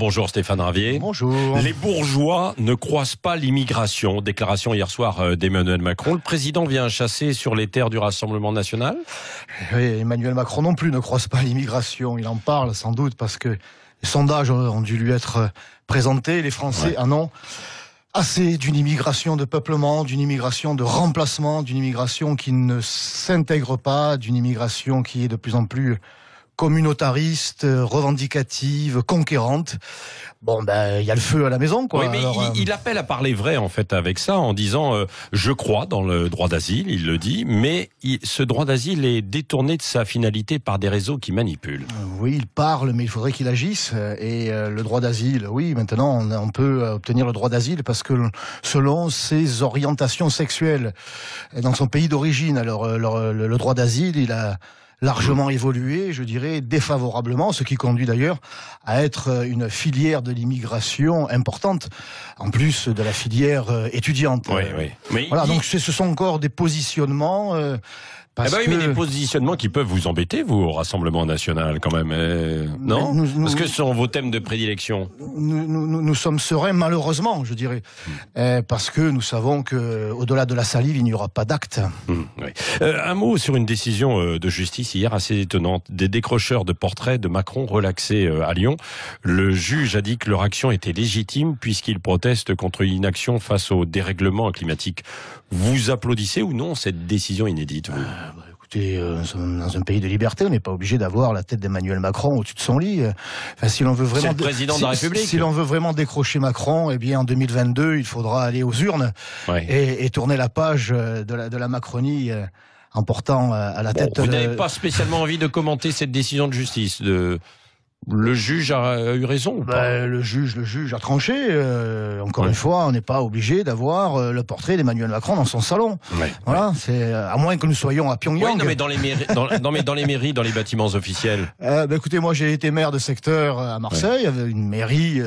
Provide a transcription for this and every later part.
Bonjour Stéphane Ravier. Bonjour. Les bourgeois ne croisent pas l'immigration. Déclaration hier soir d'Emmanuel Macron. Le président vient chasser sur les terres du Rassemblement national. Oui, Emmanuel Macron non plus ne croise pas l'immigration. Il en parle sans doute parce que les sondages ont dû lui être présentés. Les Français en ont assez d'une immigration de peuplement, d'une immigration de remplacement, d'une immigration qui ne s'intègre pas, d'une immigration qui est de plus en plus communautariste, revendicative, conquérante. Bon, il y a le feu à la maison, quoi. Oui, mais alors, il appelle à parler vrai, en fait, avec ça, en disant je crois dans le droit d'asile, il le dit, mais ce droit d'asile est détourné de sa finalité par des réseaux qui manipulent. Oui, il parle, mais il faudrait qu'il agisse. Et le droit d'asile, oui, maintenant, on peut obtenir le droit d'asile parce que selon ses orientations sexuelles dans son pays d'origine. Alors, le droit d'asile, il a largement évolué, je dirais, défavorablement, ce qui conduit d'ailleurs à être une filière de l'immigration importante, en plus de la filière étudiante. Oui, oui. Mais voilà, donc ce sont encore des positionnements... mais des positionnements qui peuvent vous embêter, vous, au Rassemblement national, quand même, non ? Parce que ce sont vos thèmes de prédilection. Nous sommes sereins, malheureusement, je dirais, parce que nous savons que, au-delà de la salive, il n'y aura pas d'acte. Oui. Un mot sur une décision de justice hier assez étonnante. Des décrocheurs de portraits de Macron relaxés à Lyon. Le juge a dit que leur action était légitime puisqu'ils protestent contre une inaction face au dérèglement climatique. Vous applaudissez ou non cette décision inédite, vous ? Écoutez, nous sommes dans un pays de liberté, on n'est pas obligé d'avoir la tête d'Emmanuel Macron au-dessus de son lit. Enfin, si l'on veut vraiment, c'est le président de la République. Si l'on veut vraiment décrocher Macron, eh bien en 2022, il faudra aller aux urnes et tourner la page de la Macronie en portant à la tête. Vous n'avez pas spécialement envie de commenter cette décision de justice Le juge a eu raison ou pas ? Le juge a tranché. Encore une fois, on n'est pas obligé d'avoir le portrait d'Emmanuel Macron dans son salon. Voilà, c'est à moins que nous soyons à Pyongyang. Oui, non, mais dans les mairies, dans les bâtiments officiels. Écoutez, moi j'ai été maire de secteur à Marseille, avec une mairie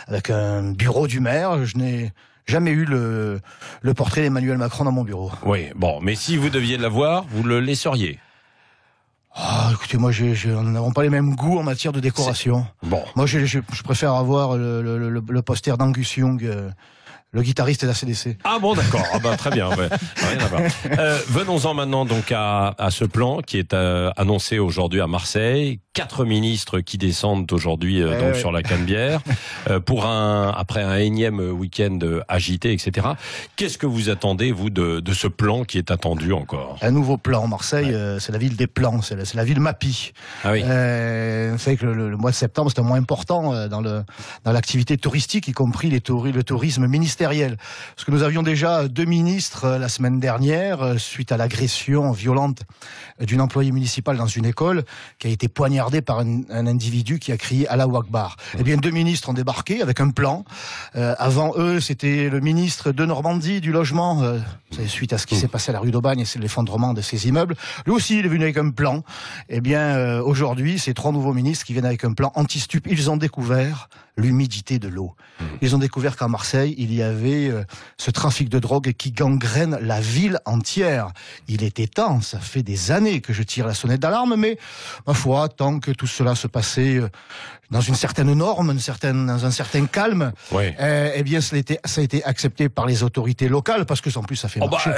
avec un bureau du maire. Je n'ai jamais eu le portrait d'Emmanuel Macron dans mon bureau. Oui, bon, mais si vous deviez l'avoir, vous le laisseriez. Écoutez, moi, nous n'avons pas les mêmes goûts en matière de décoration. Bon. Moi, je préfère avoir le poster d'Angus Young, le guitariste d'ACDC. Ah bon, d'accord. Très bien. Rien à voir. Venons-en maintenant donc à ce plan qui est annoncé aujourd'hui à Marseille. 4 ministres qui descendent aujourd'hui sur la Canebière après un énième week-end agité, etc. Qu'est-ce que vous attendez, vous, de ce plan qui est attendu encore ? Un nouveau plan. Marseille, c'est la ville des plans, c'est la ville Mappy. Ah oui. Vous savez que le mois de septembre, c'est un mois important dans l'activité touristique, y compris le tourisme ministériel. Parce que nous avions déjà 2 ministres la semaine dernière, suite à l'agression violente d'une employée municipale dans une école, qui a été poignardée par un individu qui a crié Allahu Akbar. Eh bien, 2 ministres ont débarqué avec un plan. Avant eux, c'était le ministre de Normandie du logement, suite à ce qui s'est passé à la rue d'Aubagne et c'est l'effondrement de ces immeubles. Lui aussi, il est venu avec un plan. Eh bien, aujourd'hui, c'est 3 nouveaux ministres qui viennent avec un plan anti-stup. Ils ont découvert l'humidité de l'eau. Ils ont découvert qu'à Marseille, il y avait ce trafic de drogue qui gangrène la ville entière. Il était temps, ça fait des années que je tire la sonnette d'alarme, mais ma foi, tant que tout cela se passait dans une certaine norme, dans un certain calme, eh bien ça a été accepté par les autorités locales, parce que en plus ça fait marcher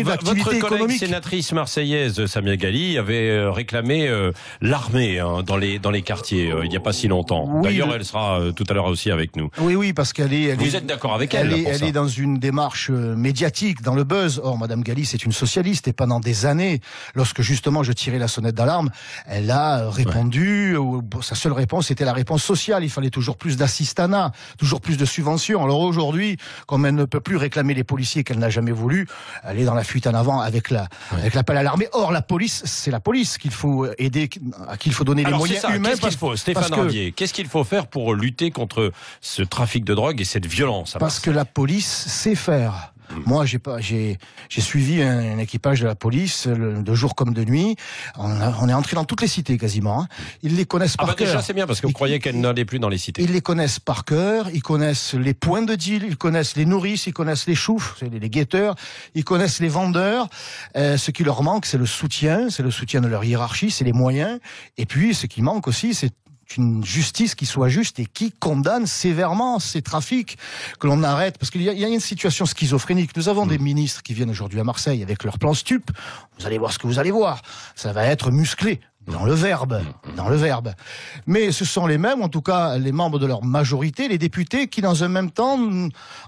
l'activité économique. Votre collègue sénatrice marseillaise Samia Ghali avait réclamé l'armée dans les quartiers il n'y a pas si longtemps. Oui, d'ailleurs, elle sera tout à l'heure aussi avec nous. Oui, parce qu'elle est... Vous êtes d'accord avec elle Elle est dans une démarche médiatique, dans le buzz. Or, Madame Ghali, c'est une socialiste, et pendant des années, lorsque justement je tirais la sonnette d'alarme, elle a répondu, sa seule réponse c'était la réponse sociale. Il fallait toujours plus d'assistanat, toujours plus de subventions. Alors aujourd'hui, comme elle ne peut plus réclamer les policiers qu'elle n'a jamais voulu, elle est dans la fuite en avant avec l'appel à l'armée. Or, la police, c'est la police qu'il faut aider, à qui il faut donner les moyens humains. Stéphane Ravier, qu'est-ce qu'il faut faire pour lutter contre ce trafic de drogue et cette violence? Parce que la police sait faire. Moi, j'ai suivi un équipage de la police de jour comme de nuit. On est entré dans toutes les cités quasiment. Ils les connaissent par cœur. Déjà, c'est bien parce que vous croyez qu'elle n'allait plus dans les cités. Ils les connaissent par cœur. Ils connaissent les points de deal. Ils connaissent les nourrices. Ils connaissent les choufs, les guetteurs. Ils connaissent les vendeurs. Ce qui leur manque, c'est le soutien. C'est le soutien de leur hiérarchie. C'est les moyens. Et puis, ce qui manque aussi, c'est une justice qui soit juste et qui condamne sévèrement ces trafics, que l'on arrête, parce qu'il y a une situation schizophrénique. Nous avons des ministres qui viennent aujourd'hui à Marseille avec leur plan stup. Vous allez voir ce que vous allez voir. Ça va être musclé. Dans le verbe. Mais ce sont les mêmes, en tout cas les membres de leur majorité, les députés, qui dans un même temps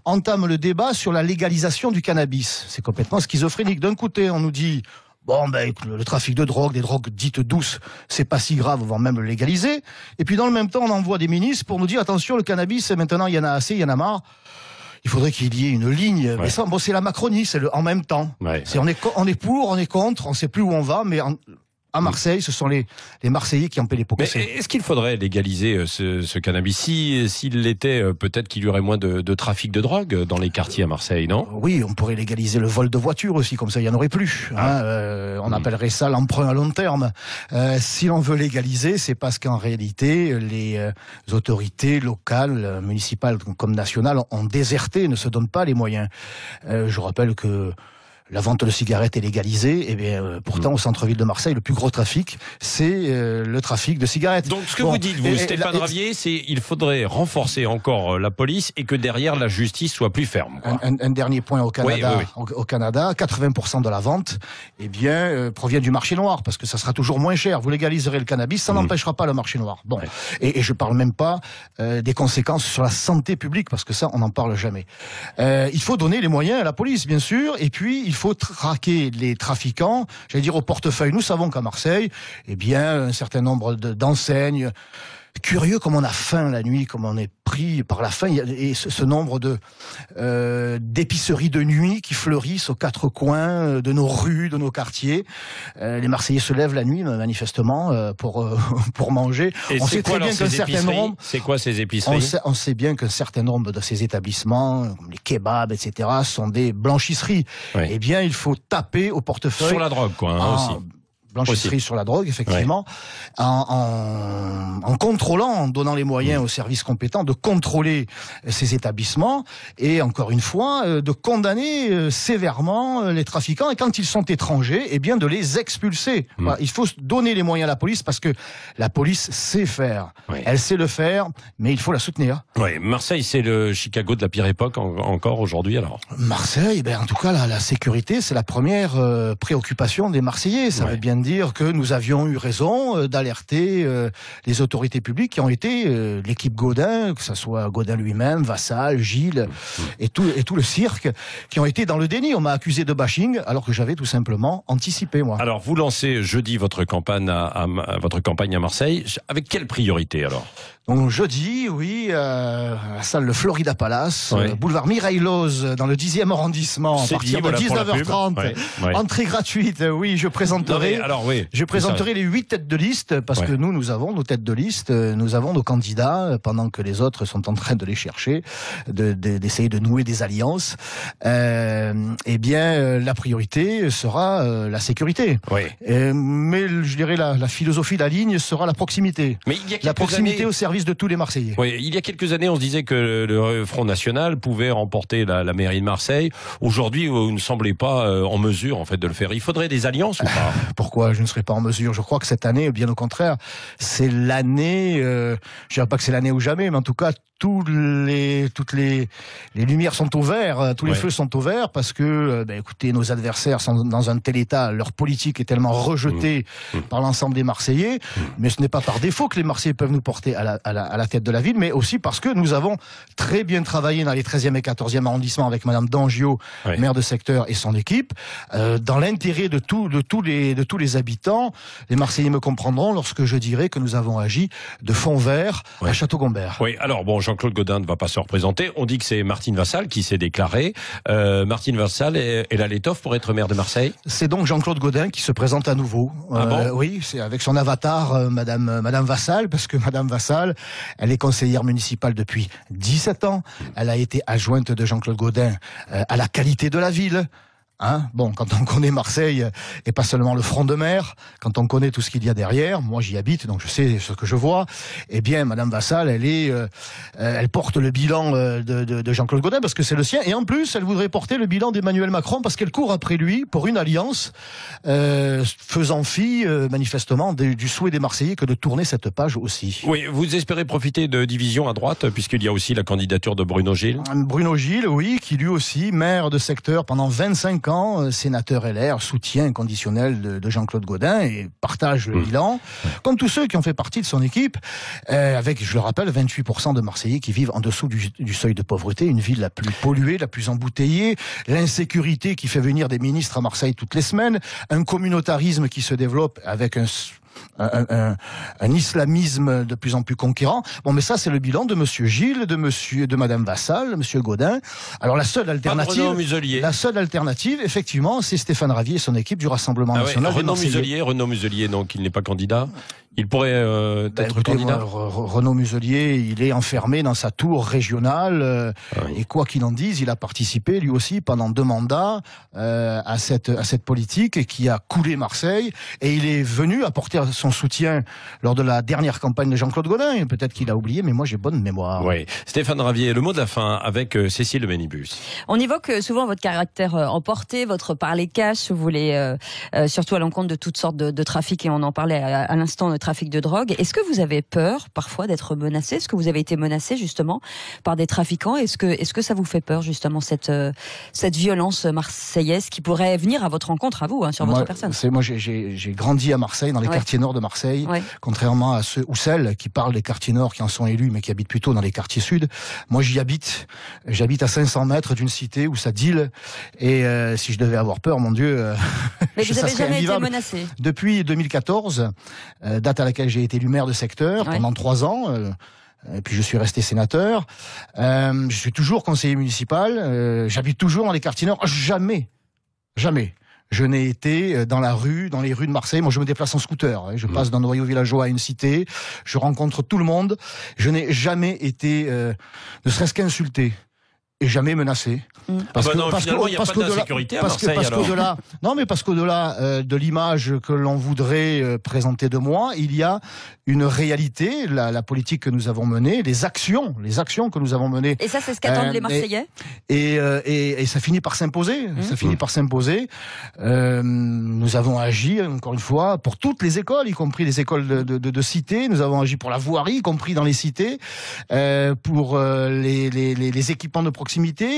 entament le débat sur la légalisation du cannabis. C'est complètement schizophrénique. D'un côté, on nous dit le trafic de drogue, des drogues dites douces, c'est pas si grave, on va même le légaliser. Et puis dans le même temps, on envoie des ministres pour nous dire attention, le cannabis, maintenant il y en a assez, il y en a marre. Il faudrait qu'il y ait une ligne. Ouais. Mais ça, c'est la Macronie, c'est le en même temps. Ouais. On est pour, on est contre, on sait plus où on va, mais à Marseille, ce sont les Marseillais qui en paient les pots cassés. Est-ce qu'il faudrait légaliser ce cannabis? S'il l'était, peut-être qu'il y aurait moins de trafic de drogue dans les quartiers à Marseille, non? Oui, on pourrait légaliser le vol de voitures aussi, comme ça il n'y en aurait plus. On appellerait ça l'emprunt à long terme. Si l'on veut légaliser, c'est parce qu'en réalité, les autorités locales, municipales comme nationales, ont déserté, ne se donnent pas les moyens. Je rappelle que la vente de cigarettes est légalisée, et bien pourtant au centre-ville de Marseille, le plus gros trafic, c'est le trafic de cigarettes. Donc ce que vous dites, vous, Stéphane Ravier, c'est il faudrait renforcer encore la police et que derrière la justice soit plus ferme. Un dernier point au Canada. Oui. Au Canada, 80% de la vente, provient du marché noir, parce que ça sera toujours moins cher. Vous légaliserez le cannabis, ça n'empêchera pas le marché noir. Bon, et je parle même pas des conséquences sur la santé publique, parce que ça, on n'en parle jamais. Il faut donner les moyens à la police, bien sûr, et puis il faut traquer les trafiquants, j'allais dire au portefeuille. Nous savons qu'à Marseille, un certain nombre d'enseignes, curieux comme on a faim la nuit, comme on est pris par la faim, et ce nombre d'épiceries de nuit qui fleurissent aux quatre coins de nos rues, de nos quartiers. Les Marseillais se lèvent la nuit, manifestement, pour manger. Et on sait très bien qu'un certain nombre... C'est quoi ces épiceries? On sait bien qu'un certain nombre de ces établissements, comme les kebabs, etc., sont des blanchisseries. Oui. Eh bien, il faut taper au portefeuille... Sur la drogue, quoi, aussi. Blanchisserie sur la drogue, effectivement, en contrôlant, en donnant les moyens aux services compétents de contrôler ces établissements et, encore une fois, de condamner sévèrement les trafiquants et quand ils sont étrangers, de les expulser. Voilà, il faut donner les moyens à la police parce que la police sait faire. Elle sait le faire, mais il faut la soutenir. Oui, Marseille, c'est le Chicago de la pire époque encore aujourd'hui, alors. Marseille, en tout cas, la sécurité, c'est la première préoccupation des Marseillais. Ça veut bien dire que nous avions eu raison d'alerter les autorités publiques qui ont été l'équipe Gaudin, que ce soit Gaudin lui-même, Vassal, Gilles et tout le cirque, qui ont été dans le déni. On m'a accusé de bashing alors que j'avais tout simplement anticipé, moi. Alors vous lancez jeudi votre campagne à Marseille. Avec quelle priorité alors? Donc jeudi, à la salle Le Florida Palace, boulevard Mireille-Loz, dans le 10e arrondissement, à partir de 19h30. Entrée gratuite, je présenterai. Je présenterai les 8 têtes de liste, parce que nous avons nos têtes de liste, nous avons nos candidats, pendant que les autres sont en train de les chercher, d'essayer de nouer des alliances. La priorité sera la sécurité. Mais je dirais la philosophie, la ligne sera la proximité. Mais il y a la proximité au service de tous les Marseillais. Oui, il y a quelques années, on se disait que le Front National pouvait remporter la mairie de Marseille. Aujourd'hui, vous ne semblez pas en mesure, en fait, de le faire. Il faudrait des alliances ou pas? Pourquoi je ne serais pas en mesure? Je crois que cette année, bien au contraire, c'est l'année, je dirais pas que c'est l'année ou jamais, mais en tout cas, toutes les lumières sont au vert, tous les feux sont au vert, parce que, écoutez, nos adversaires sont dans un tel état, leur politique est tellement rejetée par l'ensemble des Marseillais, mais ce n'est pas par défaut que les Marseillais peuvent nous porter à la tête de la ville, mais aussi parce que nous avons très bien travaillé dans les 13e et 14e arrondissements avec Madame Dangio, maire de secteur, et son équipe, dans l'intérêt de tous les habitants. Les Marseillais me comprendront lorsque je dirai que nous avons agi de fond vert à Château-Gombert. Oui, alors Jean-Claude Gaudin ne va pas se représenter. On dit que c'est Martine Vassal qui s'est déclarée. Martine Vassal, elle a l'étoffe pour être maire de Marseille? C'est donc Jean-Claude Gaudin qui se présente à nouveau. Oui, c'est avec son avatar, Madame Vassal, parce que Madame Vassal, elle est conseillère municipale depuis 17 ans. Elle a été adjointe de Jean-Claude Gaudin à la qualité de la ville, Bon, quand on connaît Marseille, et pas seulement le front de mer, quand on connaît tout ce qu'il y a derrière, moi j'y habite, donc je sais ce que je vois, eh bien, Madame Vassal, elle porte le bilan de Jean-Claude Gaudin, parce que c'est le sien, et en plus, elle voudrait porter le bilan d'Emmanuel Macron, parce qu'elle court après lui pour une alliance, faisant fi, manifestement, du souhait des Marseillais que de tourner cette page aussi. Oui, vous espérez profiter de division à droite, puisqu'il y a aussi la candidature de Bruno Gilles. Bruno Gilles, oui, qui lui aussi, maire de secteur pendant 25 ans, sénateur LR, soutien inconditionnel de Jean-Claude Gaudin et partage le bilan, comme tous ceux qui ont fait partie de son équipe, avec, je le rappelle, 28% de Marseillais qui vivent en dessous du seuil de pauvreté, une ville la plus polluée, la plus embouteillée, l'insécurité qui fait venir des ministres à Marseille toutes les semaines, un communautarisme qui se développe avec un islamisme de plus en plus conquérant. Bon, mais ça, c'est le bilan de Monsieur Gilles, de Madame Vassal, Monsieur Gaudin. Alors, la seule alternative, effectivement, c'est Stéphane Ravier et son équipe du Rassemblement National. Renaud Muselier, donc, il n'est pas candidat. Il pourrait être candidat. Renaud Muselier, il est enfermé dans sa tour régionale et quoi qu'il en dise, il a participé lui aussi pendant 2 mandats à cette politique qui a coulé Marseille, et il est venu apporter son soutien lors de la dernière campagne de Jean-Claude Gaudin. Peut-être qu'il a oublié, mais moi j'ai bonne mémoire. Oui. Stéphane Ravier, le mot de la fin avec Cécile Benibus. On évoque souvent votre caractère emporté, votre parler cash, vous voulez surtout à l'encontre de toutes sortes de trafics, et on en parlait à l'instant, de trafic de drogue. Est-ce que vous avez peur parfois d'être menacé? Est-ce que vous avez été menacé justement par des trafiquants? Est-ce que ça vous fait peur justement cette violence marseillaise qui pourrait venir à votre rencontre, à vous, sur votre personne? Moi j'ai grandi à Marseille, dans les quartiers nord de Marseille, contrairement à ceux ou celles qui parlent des quartiers nord, qui en sont élus, mais qui habitent plutôt dans les quartiers sud. Moi j'y habite. J'habite à 500 mètres d'une cité où ça deal, et si je devais avoir peur, mon Dieu, mais vous n'avez jamais été menacé? Depuis 2014, date à laquelle j'ai été élu maire de secteur pendant 3 ans. Et puis je suis resté sénateur. Je suis toujours conseiller municipal. J'habite toujours dans les quartiers nord. Jamais je n'ai été dans les rues de Marseille. Moi, je me déplace en scooter. Je passe d'un noyau villageois à une cité. Je rencontre tout le monde. Je n'ai jamais été, ne serait-ce qu'insulté. Et jamais menacé. Parce finalement, il n'y a pas d'insécurité à Marseille, parce qu'au-delà de l'image que l'on voudrait présenter de moi, il y a une réalité, la politique que nous avons menée, les actions que nous avons menées. Et ça, c'est ce qu'attendent les Marseillais. Et ça finit par s'imposer. Ça finit par s'imposer. Nous avons agi, encore une fois, pour toutes les écoles, y compris les écoles de cité. Nous avons agi pour la voirie, y compris dans les cités, pour les équipements de proximité.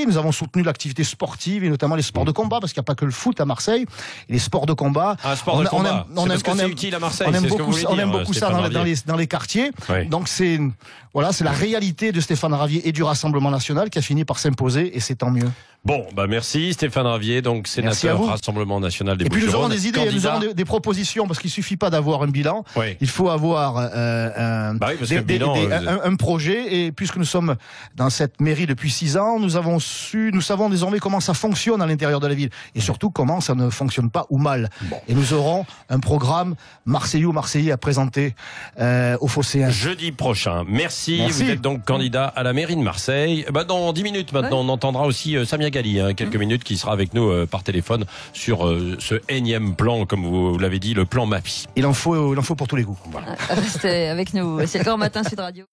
Nous avons soutenu l'activité sportive et notamment les sports de combat, parce qu'il n'y a pas que le foot à Marseille, et les sports de combat. C'est utile à Marseille. On aime beaucoup ça dans les quartiers. Oui. Donc c'est la réalité de Stéphane Ravier et du Rassemblement National qui a fini par s'imposer, et c'est tant mieux. Bon, merci Stéphane Ravier, donc sénateur Rassemblement National des Bouches-du-Rhône. Et puis nous aurons des idées, nous aurons des propositions, parce qu'il suffit pas d'avoir un bilan, il faut avoir un projet. Et puisque nous sommes dans cette mairie depuis 6 ans, nous savons désormais comment ça fonctionne à l'intérieur de la ville, et surtout comment ça ne fonctionne pas ou mal. Et nous aurons un programme Marseillais à présenter aux Phocéens. Jeudi prochain. Merci. Vous êtes donc candidat à la mairie de Marseille. Dans 10 minutes maintenant, on entendra aussi Samia Ghali, quelques minutes, qui sera avec nous par téléphone sur ce énième plan, comme vous l'avez dit, le plan MAPI. Il en faut pour tous les goûts. Voilà. Restez avec nous. C'est le Grand Matin Sud Radio.